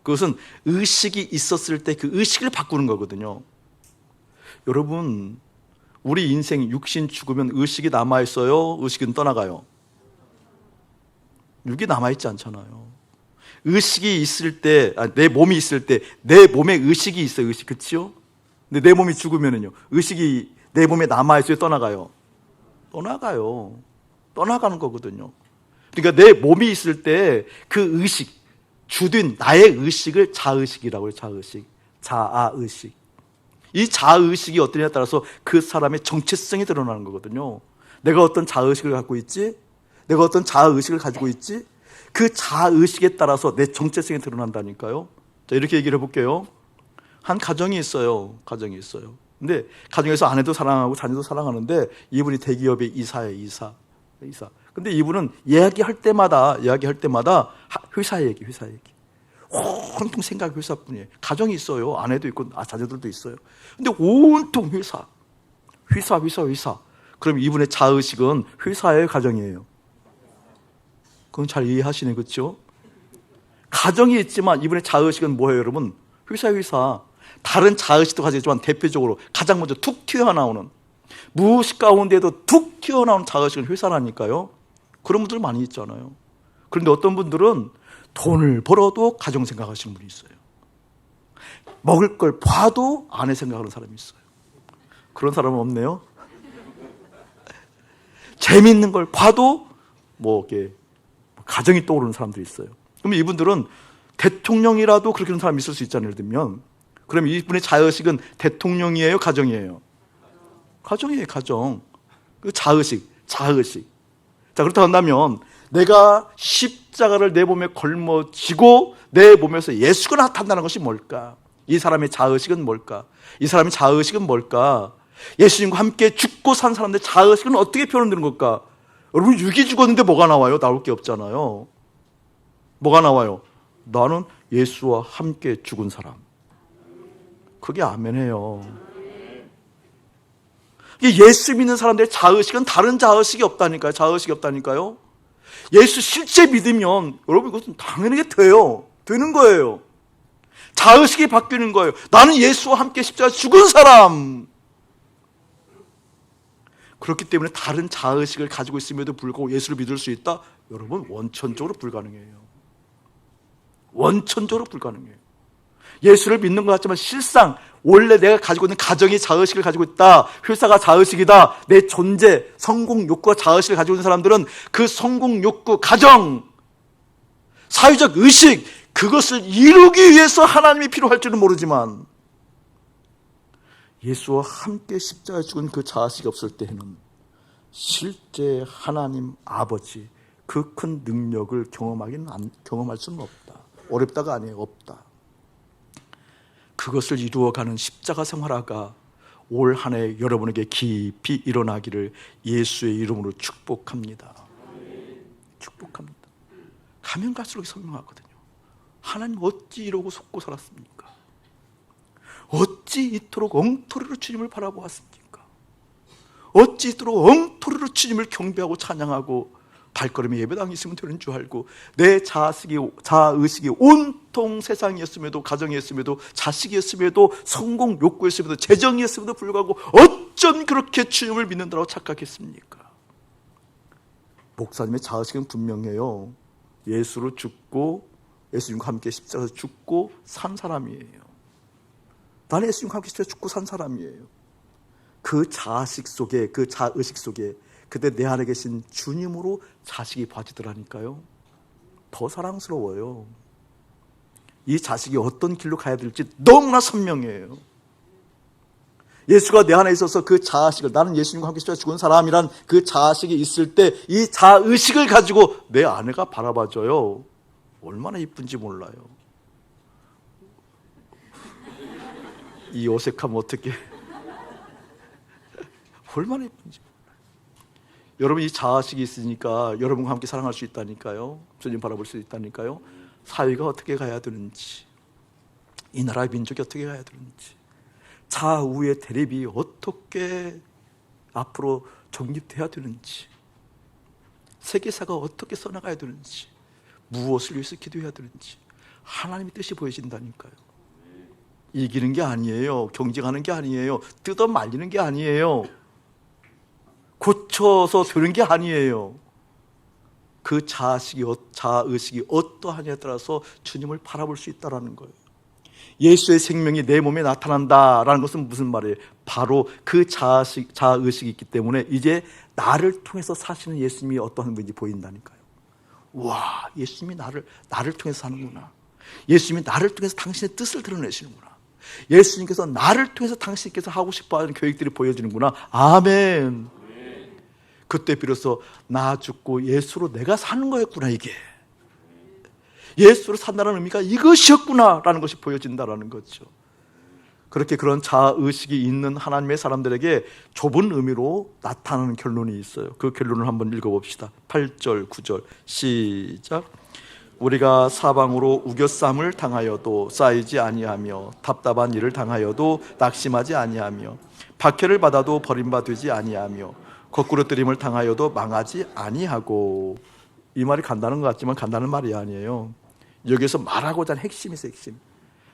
그것은 의식이 있었을 때 그 의식을 바꾸는 거거든요. 여러분, 우리 인생 육신 죽으면 의식이 남아있어요? 의식은 떠나가요? 육이 남아있지 않잖아요. 의식이 있을 때, 내 몸이 있을 때 내 몸에 의식이 있어요. 의식, 그치요? 근데 내 몸이 죽으면은요, 의식이 내 몸에 남아있어요? 떠나가요? 떠나가는 거거든요. 그러니까 내 몸이 있을 때 그 의식, 주된 나의 의식을 자의식이라고 해요. 자아의식. 이 자아의식이 어떠냐에 따라서 그 사람의 정체성이 드러나는 거거든요. 내가 어떤 자아의식을 갖고 있지? 내가 어떤 자아의식을 가지고 있지? 그 자아의식에 따라서 내 정체성이 드러난다니까요. 자, 이렇게 얘기를 해볼게요. 한 가정이 있어요. 근데 가정에서 아내도 사랑하고 자녀도 사랑하는데 이분이 대기업의 이사예요. 이사. 근데 이분은 이야기할 때마다 회사 얘기. 온통 생각이 회사뿐이에요. 가정이 있어요. 아내도 있고 자녀들도 있어요. 근데 온통 회사. 그럼 이분의 자의식은 회사예요, 가정이에요? 그건 잘 이해하시네, 그렇죠? 가정이 있지만 이분의 자의식은 뭐예요, 여러분? 회사. 다른 자의식도 가지지만 대표적으로 가장 먼저 툭 튀어나오는, 무의식 가운데에도 툭 튀어나오는 자의식은 회사라니까요. 그런 분들 많이 있잖아요. 그런데 어떤 분들은 돈을 벌어도 가정 생각하시는 분이 있어요. 먹을 걸 봐도 아내 생각하는 사람이 있어요. 그런 사람은 없네요. 재미있는 걸 봐도 이렇게 가정이 떠오르는 사람들이 있어요. 그러면 이분들은 대통령이라도 그렇게 하는 사람이 있을 수 있잖아요. 예를 들면, 그럼 이분의 자의식은 대통령이에요, 가정이에요? 가정이에요, 가정. 그 자의식. 자, 그렇다 한다면 내가 십자가를 내 몸에 걸머쥐고 내 몸에서 예수가 나타난다는 것이 뭘까? 이 사람의 자의식은 뭘까? 이 사람의 자의식은 뭘까? 예수님과 함께 죽고 산 사람들의 자의식은 어떻게 표현되는 걸까? 여러분, 육이 죽었는데 뭐가 나와요? 나올 게 없잖아요. 뭐가 나와요? 나는 예수와 함께 죽은 사람. 그게 아멘이에요. 예수 믿는 사람들의 자의식은 다른 자의식이 없다니까요. 자의식이 없다니까요. 예수 실제 믿으면 여러분 이것은 당연하게 돼요. 되는 거예요. 자의식이 바뀌는 거예요. 나는 예수와 함께 십자가에 죽은 사람. 그렇기 때문에 다른 자의식을 가지고 있음에도 불구하고 예수를 믿을 수 있다? 여러분, 원천적으로 불가능해요. 원천적으로 불가능해요. 예수를 믿는 것 같지만 실상 원래 내가 가지고 있는 가정이 자의식을 가지고 있다, 회사가 자의식이다, 내 존재, 성공 욕구가 자의식을 가지고 있는 사람들은 그 성공 욕구, 가정, 사회적 의식, 그것을 이루기 위해서 하나님이 필요할 줄은 모르지만 예수와 함께 십자가에 죽은 그 자식이 없을 때에는 실제 하나님 아버지 그 큰 능력을 경험할 수는 없다. 어렵다가 아니에요. 없다. 그것을 이루어가는 십자가 생활화가 올 한 해 여러분에게 깊이 일어나기를 예수의 이름으로 축복합니다. 축복합니다. 가면 갈수록 설명하거든요. 하나님 어찌 이러고 속고 살았습니까? 어찌 이토록 엉터리로 주님을 바라보았습니까? 어찌 이토록 엉터리로 주님을 경배하고 찬양하고 발걸음에 예배당이 있으면 되는 줄 알고 내 자의식이 온통 세상이었음에도, 가정이었음에도, 자식이었음에도, 성공 욕구였음에도, 재정이었음에도 불구하고 어쩜 그렇게 주님을 믿는다고 착각했습니까? 목사님의 자의식은 분명해요. 예수로 죽고 예수님과 함께 십자가에서 죽고 산 사람이에요. 나는 예수님과 함께 십자가에서 죽고 산 사람이에요. 그 자식 속에, 그 자의식 속에 그때 내 안에 계신 주님으로 자식이 봐지더라니까요. 더 사랑스러워요. 이 자식이 어떤 길로 가야 될지 너무나 선명해요. 예수가 내 안에 있어서 그 자식을, 나는 예수님과 함께 십자가에 죽은 사람이란 그 자식이 있을 때 이 자의식을 가지고 내 아내가 바라봐줘요. 얼마나 이쁜지 몰라요. 이 어색함 어떻게 얼마나 이쁜지. 여러분, 이 자식이 있으니까 여러분과 함께 사랑할 수 있다니까요. 주님 바라볼 수 있다니까요. 사회가 어떻게 가야 되는지, 이 나라의 민족이 어떻게 가야 되는지, 좌우의 대립이 어떻게 앞으로 정립돼야 되는지, 세계사가 어떻게 써나가야 되는지, 무엇을 위해서 기도해야 되는지 하나님의 뜻이 보여진다니까요. 이기는 게 아니에요. 경쟁하는 게 아니에요. 뜯어 말리는 게 아니에요. 고쳐서 되는 게 아니에요. 그 자의식이 어떠하냐에 따라서 주님을 바라볼 수 있다는 거예요. 예수의 생명이 내 몸에 나타난다라는 것은 무슨 말이에요? 바로 그 자의식이 있기 때문에 이제 나를 통해서 사시는 예수님이 어떠한 분인지 보인다니까요. 와, 예수님이 나를 통해서 사는구나. 예수님이 나를 통해서 당신의 뜻을 드러내시는구나. 예수님께서 나를 통해서 당신께서 하고 싶어하는 계획들이 보여지는구나. 아멘. 그때 비로소 나 죽고 예수로 내가 사는 거였구나. 이게 예수로 산다는 의미가 이것이었구나 라는 것이 보여진다는 거죠. 그렇게 그런 자의식이 있는 하나님의 사람들에게 좁은 의미로 나타나는 결론이 있어요. 그 결론을 한번 읽어봅시다. 8절 9절 시작. 우리가 사방으로 우겨쌈을 당하여도 쌓이지 아니하며 답답한 일을 당하여도 낙심하지 아니하며 박해를 받아도 버림받지 아니하며 거꾸로 뜨림을 당하여도 망하지 아니하고. 이 말이 간단한 것 같지만 간단한 말이 아니에요. 여기서 말하고자 하는 핵심이 있어요. 핵심.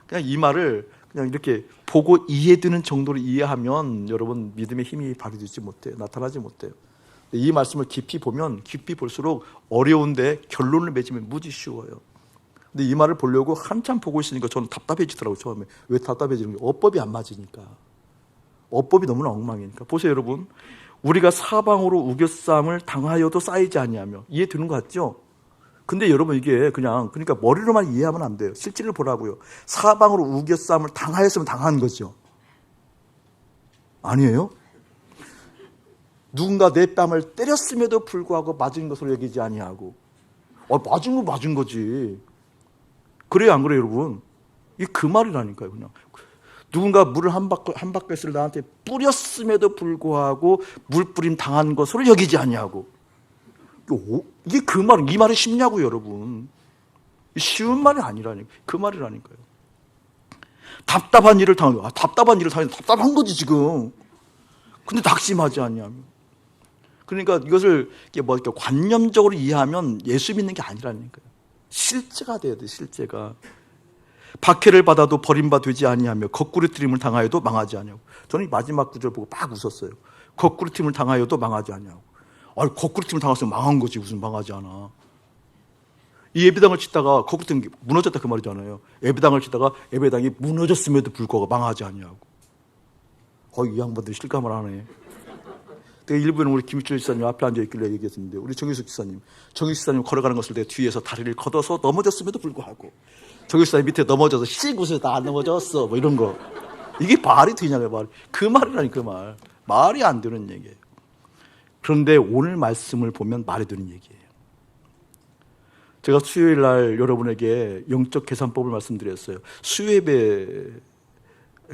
그냥 이 말을 그냥 이렇게 보고 이해되는 정도로 이해하면 여러분 믿음의 힘이 발휘되지 못해요. 나타나지 못해요. 이 말씀을 깊이 보면 깊이 볼수록 어려운데 결론을 맺으면 무지 쉬워요. 근데 이 말을 보려고 한참 보고 있으니까 저는 답답해지더라고요. 처음에. 왜 답답해지는 거예요? 어법이 안 맞으니까. 어법이 너무나 엉망이니까. 보세요 여러분. 우리가 사방으로 우겨쌈을 당하여도 쌓이지 아니하며. 이해되는 것 같죠? 근데 여러분 이게 그러니까 머리로만 이해하면 안 돼요. 실질을 보라고요. 사방으로 우겨쌈을 당하였으면 당한 거죠. 아니에요? 누군가 내 뺨을 때렸음에도 불구하고 맞은 것으로 여기지 아니하고. 맞은 건 맞은 거지. 그래요, 안 그래요, 여러분? 이게 그 말이라니까요, 그냥. 누군가 물을 한 바퀴를 나한테 뿌렸음에도 불구하고 물 뿌림 당한 것으로 여기지 아니하고. 이게 그 말은, 이 말이 쉽냐고요, 여러분. 쉬운 말이 아니라니까. 그 말이라니까요. 답답한 일을 당하면, 답답한 거지, 지금. 근데 낙심하지 않냐면. 그러니까 이것을 이렇게 관념적으로 이해하면 예수 믿는 게 아니라니까요. 실제가 돼야 돼, 실제가. 박해를 받아도 버림바 되지 아니하며 거꾸로뜨림을 당하여도 망하지 아니하고. 저는 이 마지막 구절 보고 막 웃었어요. 거꾸로뜨림을 당하여도 망하지 아니하고. 거꾸로뜨림을 당했으면 망한 거지, 무슨 망하지 않아. 이 예배당을 짓다가 거꾸로뜨림 무너졌다 그 말이잖아요. 예배당을 짓다가 예배당이 무너졌음에도 불구하고 망하지 아니하고. 이 양반들이 실감을 하네. 내가 일부에는 우리 김일철 지사님 앞에 앉아있길래 얘기했는데, 우리 정유숙 지사님 걸어가는 것을 내가 뒤에서 다리를 걷어서 넘어졌음에도 불구하고, 정유숙 지사님 밑에 넘어져서 씩웃어서 나 안 넘어졌어, 뭐 이런 거. 이게 말이 되냐고요, 말. 그 말이라니, 그 말. 말이 안 되는 얘기예요. 그런데 오늘 말씀을 보면 말이 되는 얘기예요. 제가 수요일 날 여러분에게 영적 계산법을 말씀드렸어요. 수요예배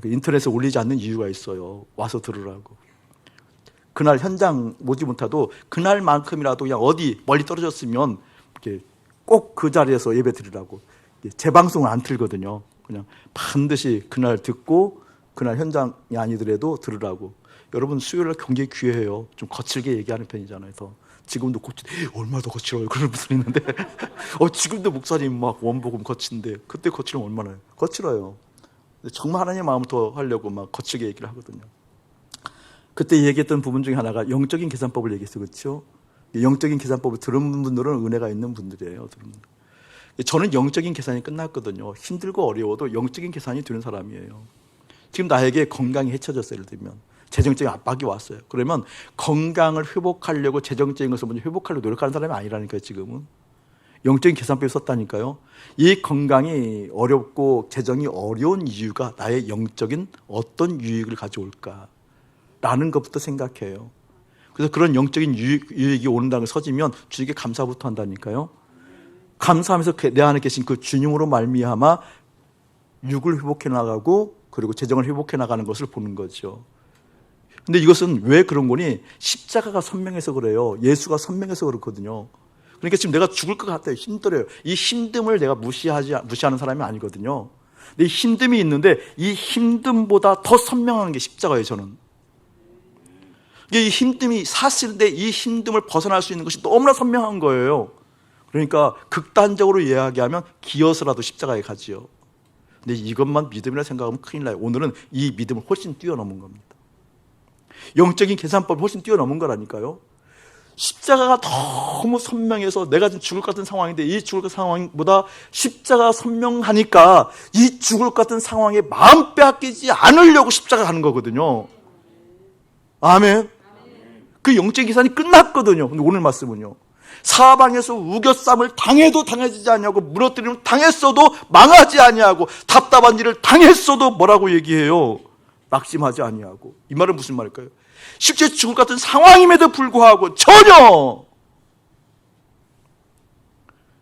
인터넷에 올리지 않는 이유가 있어요. 와서 들으라고. 그날 현장 오지 못해도 그날만큼이라도 그냥 어디 멀리 떨어졌으면 꼭 그 자리에서 예배 드리라고. 재방송을 안 틀거든요. 그냥 반드시 그날 듣고 그날 현장이 아니더라도 들으라고. 여러분 수요일날 굉장히 귀해요. 좀 거칠게 얘기하는 편이잖아요. 더. 지금도 얼마나 더 거칠어요. 그런 분들 있는데 지금도 목사님 막 원복음 거친데 그때 거칠면 얼마나 거칠어요. 정말 하나님의 마음을 더 하려고 막 거칠게 얘기를 하거든요. 그때 얘기했던 부분 중에 하나가 영적인 계산법을 얘기했어요. 그렇죠? 영적인 계산법을 들은 분들은 은혜가 있는 분들이에요. 저는 영적인 계산이 끝났거든요. 힘들고 어려워도 영적인 계산이 되는 사람이에요. 지금 나에게 건강이 해쳐졌어요. 예를 들면 재정적인 압박이 왔어요. 그러면 건강을 회복하려고 재정적인 것을 먼저 회복하려고 노력하는 사람이 아니라니까요. 지금은 영적인 계산법을 썼다니까요. 이 건강이 어렵고 재정이 어려운 이유가 나의 영적인 어떤 유익을 가져올까 라는 것부터 생각해요. 그래서 그런 영적인 유익이 온다는 걸 서지면 주님께 감사부터 한다니까요. 감사하면서 내 안에 계신 그 주님으로 말미암아 육을 회복해 나가고 그리고 재정을 회복해 나가는 것을 보는 거죠. 근데 이것은 왜 그런 거니? 십자가가 선명해서 그래요. 예수가 선명해서 그렇거든요. 그러니까 지금 내가 죽을 것 같아요. 힘들어요. 이 힘듦을 내가 무시하는 사람이 아니거든요. 근데 이 힘듦이 있는데 이 힘듦보다 더 선명한 게 십자가예요. 저는. 이 힘듦이 사실인데 이 힘듦을 벗어날 수 있는 것이 너무나 선명한 거예요. 그러니까 극단적으로 이야기하면 기어서라도 십자가에 가지요. 근데 이것만 믿음이라 생각하면 큰일 나요. 오늘은 이 믿음을 훨씬 뛰어넘은 겁니다. 영적인 계산법을 훨씬 뛰어넘은 거라니까요. 십자가가 너무 선명해서 내가 지금 죽을 것 같은 상황인데 이 죽을 것 같은 상황보다 십자가가 선명하니까 이 죽을 것 같은 상황에 마음 빼앗기지 않으려고 십자가 가는 거거든요. 아멘. 그 영적인 계산이 끝났거든요. 근데 오늘 말씀은요. 사방에서 우겨쌈을 당해도 당해지지 아니하고 무너뜨림을 당했어도 망하지 아니하고 답답한 일을 당했어도 뭐라고 얘기해요? 낙심하지 아니하고. 이 말은 무슨 말일까요? 실제 죽을 것 같은 상황임에도 불구하고 전혀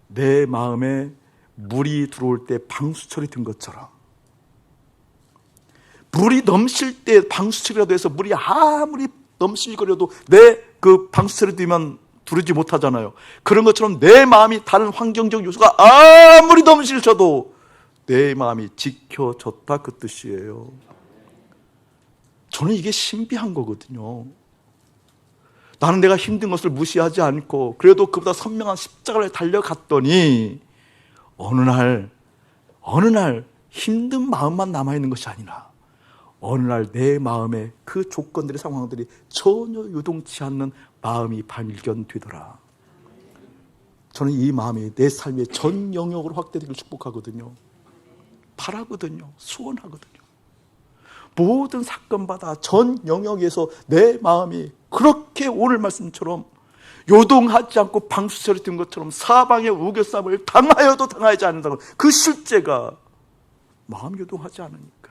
내 마음에 물이 들어올 때 방수철이 든 것처럼 물이 넘칠 때 방수철이라도 해서 물이 아무리 넘실거려도 내 그 방수철이 되면 두르지 못하잖아요. 그런 것처럼 내 마음이 다른 환경적 요소가 아무리 넘실쳐도 내 마음이 지켜졌다 그 뜻이에요. 저는 이게 신비한 거거든요. 나는 내가 힘든 것을 무시하지 않고 그래도 그보다 선명한 십자가를 달려갔더니 어느 날 힘든 마음만 남아있는 것이 아니라 어느 날 내 마음에 그 조건들의 상황들이 전혀 요동치 않는 마음이 발견되더라. 저는 이 마음이 내 삶의 전 영역으로 확대되기를 축복하거든요. 바라거든요. 소원하거든요. 모든 사건마다 전 영역에서 내 마음이 그렇게 오늘 말씀처럼 요동하지 않고 방수철이 든 것처럼 사방의 우겨쌈을 당하여도 당하지 않는다고 그 실제가 마음 요동하지 않으니까.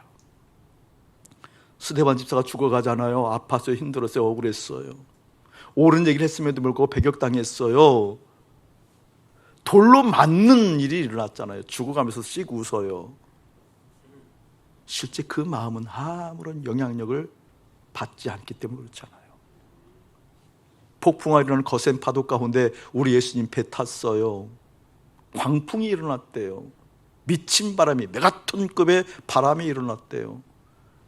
스데반 집사가 죽어가잖아요. 아팠어요. 힘들었어요. 억울했어요. 옳은 얘기를 했음에도 불구하고 배격당했어요. 돌로 맞는 일이 일어났잖아요. 죽어가면서 씩 웃어요. 실제 그 마음은 아무런 영향력을 받지 않기 때문에 그렇잖아요. 폭풍과 일어나는 거센 파도 가운데 우리 예수님 배 탔어요. 광풍이 일어났대요. 미친 바람이, 메가톤급의 바람이 일어났대요.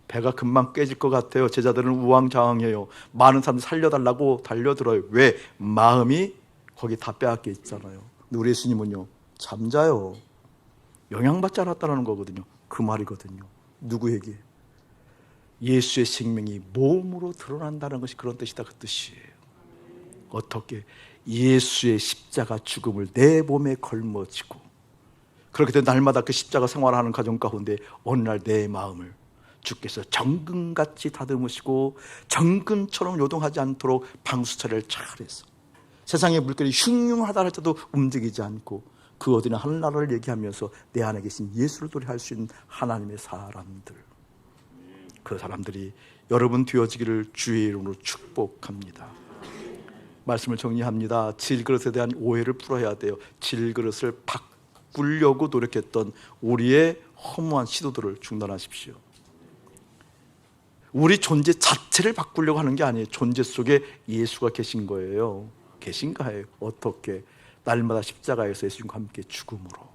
배가 금방 깨질 것 같아요. 제자들은 우왕좌왕해요. 많은 사람들 살려달라고 달려들어요. 왜? 마음이 거기 다 빼앗겨 있잖아요. 근데 우리 예수님은요, 잠자요. 영향받지 않았다는 거거든요. 그 말이거든요. 누구에게? 예수의 생명이 몸으로 드러난다는 것이 그런 뜻이다, 그 뜻이에요. 어떻게? 예수의 십자가 죽음을 내 몸에 걸머지고, 그렇게 된 날마다 그 십자가 생활하는 가정 가운데 어느 날 내 마음을 주께서 정금같이 다듬으시고 정금처럼 요동하지 않도록 방수차를 잘 해서 세상의 물결이 흉흉하다 할 때도 움직이지 않고 그 어디나 하늘나라를 얘기하면서 내 안에 계신 예수를 노래할 수 있는 하나님의 사람들, 그 사람들이 여러분 되어지기를 주의 이름으로 축복합니다. 말씀을 정리합니다. 질그릇에 대한 오해를 풀어야 돼요. 질그릇을 바꾸려고 노력했던 우리의 허무한 시도들을 중단하십시오. 우리 존재 자체를 바꾸려고 하는 게 아니에요. 존재 속에 예수가 계신 거예요. 계신가요? 어떻게? 날마다 십자가에서 예수님과 함께 죽음으로,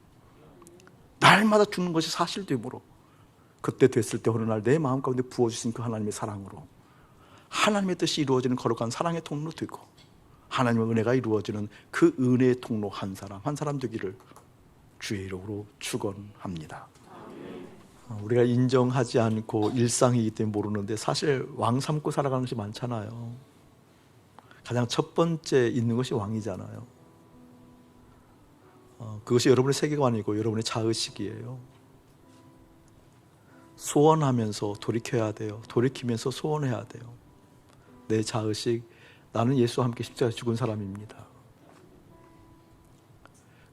날마다 죽는 것이 사실됨으로, 그때 됐을 때 어느 날 내 마음 가운데 부어주신 그 하나님의 사랑으로 하나님의 뜻이 이루어지는 거룩한 사랑의 통로 되고 하나님의 은혜가 이루어지는 그 은혜의 통로 한 사람 되기를 주의 이름으로 축원합니다. 우리가 인정하지 않고 일상이기 때문에 모르는데 사실 왕 삼고 살아가는 것이 많잖아요. 가장 첫 번째 있는 것이 왕이잖아요. 그것이 여러분의 세계관이고 여러분의 자의식이에요. 소원하면서 돌이켜야 돼요. 돌이키면서 소원해야 돼요. 내 자의식, 나는 예수와 함께 십자가에 죽은 사람입니다.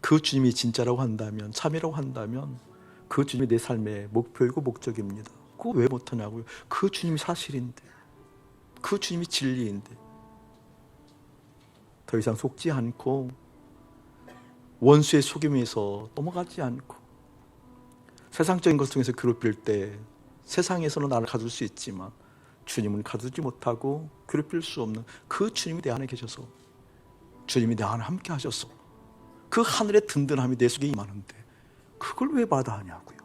그 주님이 진짜라고 한다면, 참이라고 한다면 그 주님이 내 삶의 목표이고 목적입니다. 그거 왜 못하냐고요. 그 주님이 사실인데, 그 주님이 진리인데 더 이상 속지 않고 원수의 속임에서 넘어가지 않고 세상적인 것 통해서 괴롭힐 때 세상에서는 나를 가둘 수 있지만 주님은 가두지 못하고 괴롭힐 수 없는 그 주님이 내 안에 계셔서, 주님이 내 안에 함께 하셔서 그 하늘의 든든함이 내 속에 임하는데 그걸 왜 받아하냐고요.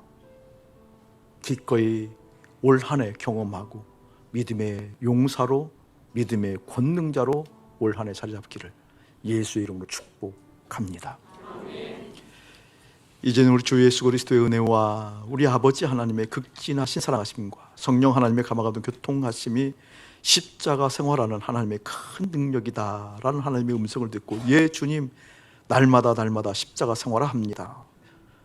기꺼이 올 한 해 경험하고 믿음의 용사로, 믿음의 권능자로 올 한 해 자리 잡기를 예수의 이름으로 축복합니다. 이제는 우리 주 예수 그리스도의 은혜와 우리 아버지 하나님의 극진하신 사랑하심과 성령 하나님의 감화감동 교통하심이 십자가 생활하는 하나님의 큰 능력이다라는 하나님의 음성을 듣고, 예 주님, 날마다 십자가 생활합니다.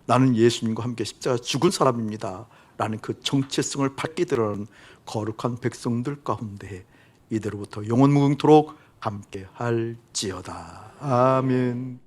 나는 예수님과 함께 십자가 죽은 사람입니다 라는 그 정체성을 밝게 드러나는 거룩한 백성들 가운데 이대로부터 영원무궁토록 함께 할지어다. 아멘.